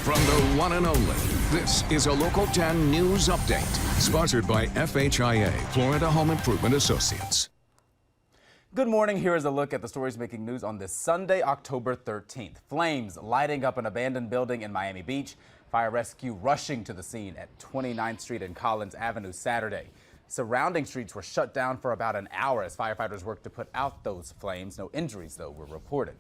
From the one and only, this is a Local 10 News Update, sponsored by HIALEAH, Florida Home Improvement Associates. Good morning. Here is a look at the stories making news on this Sunday, October 13th. Flames lighting up an abandoned building in Miami Beach. Fire rescue rushing to the scene at 29th Street and Collins Avenue Saturday. Surrounding streets were shut down for about an hour as firefighters worked to put out those flames. No injuries, though, were reported.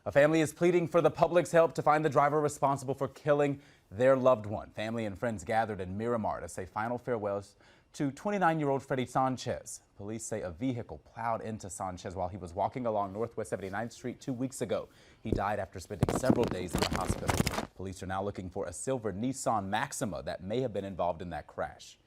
A family is pleading for the public's help to find the driver responsible for killing their loved one. Family and friends gathered in Miramar to say final farewells to 29-year-old Freddie Sanchez. Police say a vehicle plowed into Sanchez while he was walking along Northwest 79th Street 2 weeks ago. He died after spending several days in the hospital. Police are now looking for a silver Nissan Maxima that may have been involved in that crash.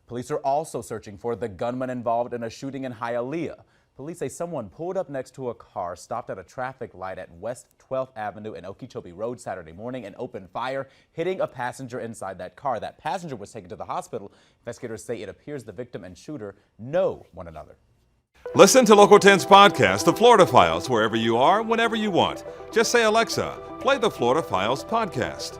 Police are also searching for the gunman involved in a shooting in HIALEAH. Police say someone pulled up next to a car, stopped at a traffic light at West 12th Avenue and Okeechobee Road Saturday morning and opened fire, hitting a passenger inside that car. That passenger was taken to the hospital. Investigators say it appears the victim and shooter know one another. Listen to Local 10's podcast, The Florida Files, wherever you are, whenever you want. Just say, Alexa, play the Florida Files podcast.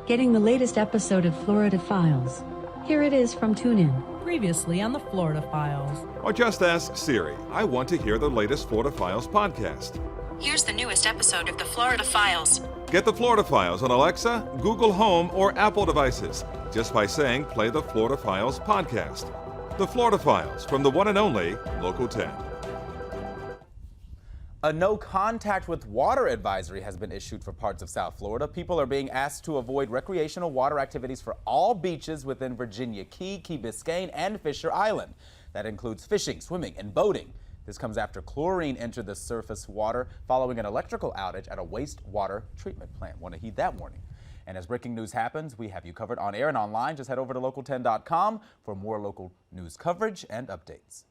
Getting the latest episode of Florida Files. Here it is from TuneIn. Previously on the Florida Files. Or just ask Siri, I want to hear the latest Florida Files podcast. Here's the newest episode of the Florida Files. Get the Florida Files on Alexa, Google Home, or Apple devices just by saying play the Florida Files podcast. The Florida Files from the one and only Local 10. A no contact with water advisory has been issued for parts of South Florida. People are being asked to avoid recreational water activities for all beaches within Virginia Key, Key Biscayne, and Fisher Island. That includes fishing, swimming, and boating. This comes after chlorine entered the surface water following an electrical outage at a wastewater treatment plant. Want to heed that warning. And as breaking news happens, we have you covered on air and online. Just head over to local10.com for more local news coverage and updates.